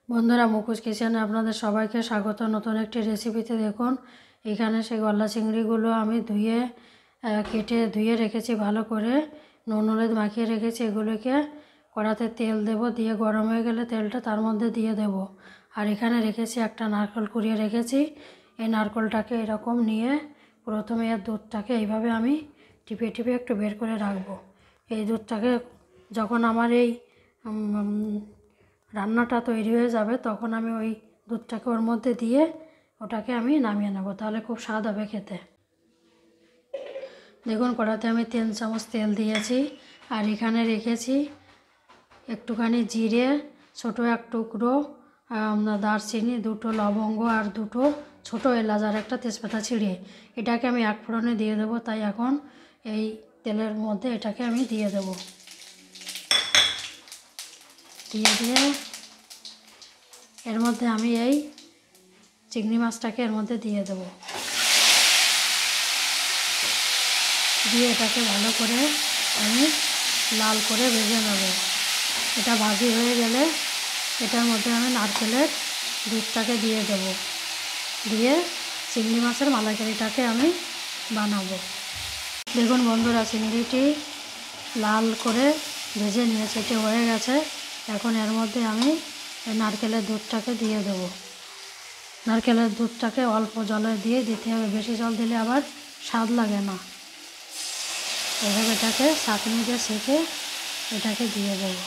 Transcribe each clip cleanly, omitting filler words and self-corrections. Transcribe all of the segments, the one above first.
বন্ধুরা মুকুশ কিচেনে আপনাদের সবাইকে স্বাগত। নতুন একটি রেসিপিতে দেখুন এখানে সেই গলদা চিংড়িগুলো আমি কেটে ধুয়ে রেখেছি ভালো করে, নুন হলুদ মাখিয়ে রেখেছি। এগুলোকে কড়াতে তেল দেব, দিয়ে গরম হয়ে গেলে তেলটা তার মধ্যে দিয়ে দেব। আর এখানে রেখেছি একটা নারকেল কুড়িয়ে রেখেছি। এই নারকেলটাকে এরকম নিয়ে প্রথমে এর দুধটাকে এইভাবে আমি টিপে টিপে একটু বের করে রাখবো। এই দুধটাকে যখন আমার এই রান্নাটা তৈরি হয়ে যাবে তখন আমি ওই দুধটাকে ওর মধ্যে দিয়ে ওটাকে আমি নামিয়ে নেব, তাহলে খুব স্বাদ হবে খেতে। দেখুন কড়াতে আমি 3 চামচ তেল দিয়েছি। আর এখানে রেখেছি একটুখানি জিরে, ছোটো এক টুকরো দারচিনি, 2টো লবঙ্গ আর 2টো ছোটো এলাচ আর একটা তেজপাতা ছিঁড়ে এটাকে আমি এক ফোড়নে দিয়ে দেবো। তাই এখন এই তেলের মধ্যে এটাকে আমি দিয়ে দেবো। দিয়ে এর মধ্যে আমি এই চিংড়ি মাছটাকে এর মধ্যে দিয়ে দেব। দিয়ে এটাকে ভালো করে আমি লাল করে ভেজে নেব। এটা ভাজি হয়ে গেলে এটার মধ্যে আমি নারকেলের দুধটাকে দিয়ে দেব। দিয়ে চিংড়ি মাছের মালাইকারিটাকে আমি বানাবো। দেখুন বন্ধুরা চিংড়িটি লাল করে ভেজে নিয়েছি, এটি হয়ে গেছে। এখন এর মধ্যে আমি নারকেলের দুধটাকে দিয়ে দেব। নারকেলের দুধটাকে অল্প জলে দিয়ে দিতে হবে, বেশি জল দিলে আবার স্বাদ লাগে না। এভাবে এটাকে ছাঁকনি দিয়ে ছেঁকে এটাকে দিয়ে দেব।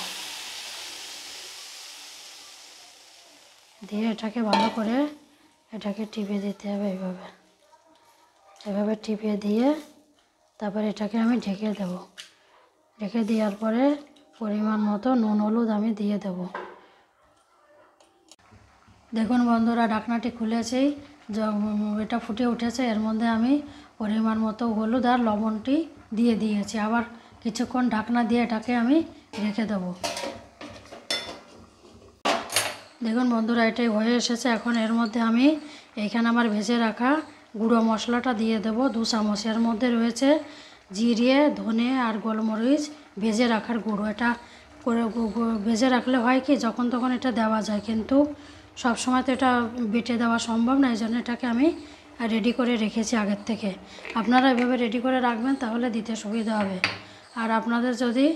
দিয়ে এটাকে ভালো করে এটাকে টিপে দিতে হবে। এভাবে টিপে দিয়ে তারপরে এটাকে আমি ঢেকে দেব। ঢেকে দেওয়ার পরে পরিমাণ মতো নুন হলুদ আমি দিয়ে দেব। দেখুন বন্ধুরা ঢাকনাটি খুলেছি, এটা ফুটে উঠেছে। এর মধ্যে আমি পরিমাণ মতো হলুদ আর লবণটি দিয়ে দিয়েছি। আবার কিছুক্ষণ ঢাকনা দিয়ে এটাকে আমি রেখে দেব। দেখুন বন্ধুরা এটাই হয়ে এসেছে। এখন এর মধ্যে আমি এইখানে আমার ভেজে রাখা গুঁড়ো মশলাটা দিয়ে দেব 2 চামচ। এর মধ্যে রয়েছে জিরে, ধনে আর গোলমরিচ ভেজে রাখার গুঁড়ো। এটা করে ভেজে রাখলে হয় কি যখন তখন এটা দেওয়া যায়, কিন্তু সব সময় তো এটা বেটে দেওয়া সম্ভব না। এই জন্য এটাকে আমি রেডি করে রেখেছি আগের থেকে। আপনারা এভাবে রেডি করে রাখবেন, তাহলে দিতে সুবিধা হবে। আর আপনাদের যদি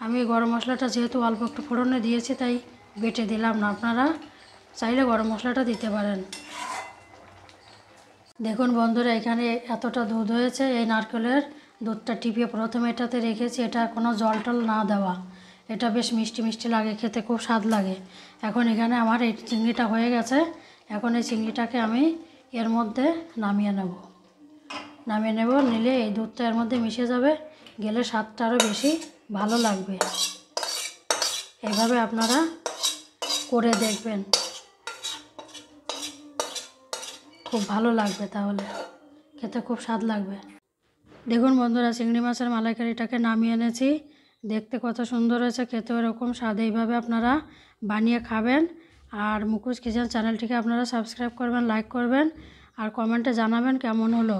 আমি গরম মশলাটা যেহেতু অল্প একটু ফোড়নে দিয়েছি তাই বেটে দিলাম না, আপনারা চাইলে গরম মশলাটা দিতে পারেন। দেখুন বন্ধুরা এখানে এতটা দুধ হয়েছে। এই নারকেলের দুধটা টিপিয়ে প্রথমে এটাতে রেখেছি। এটা কোনো জল টল না দেওয়া, এটা বেশ মিষ্টি মিষ্টি লাগে খেতে, খুব স্বাদ লাগে। এখন এখানে আমার এই চিংড়িটা হয়ে গেছে। এখন এই চিংড়িটাকে আমি এর মধ্যে নামিয়ে নেব। নিলে এই দুধটা এর মধ্যে মিশে যাবে, গেলে স্বাদটা আরও বেশি ভালো লাগবে। এইভাবে আপনারা করে দেখবেন, খুব ভালো লাগবে, তাহলে খেতে খুব স্বাদ লাগবে। দেখুন বন্ধুরা চিংড়ি মাছের মালাইকারিটাকে নামিয়ে এনেছি। দেখতে কত সুন্দর হয়েছে, খেতে এরকম স্বাদ। এইভাবে আপনারা বানিয়ে খাবেন। আর মুকুশ কিচেন চ্যানেলটিকে আপনারা সাবস্ক্রাইব করবেন, লাইক করবেন আর কমেন্টে জানাবেন কেমন হলো।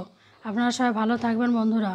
আপনারা সবাই ভালো থাকবেন বন্ধুরা।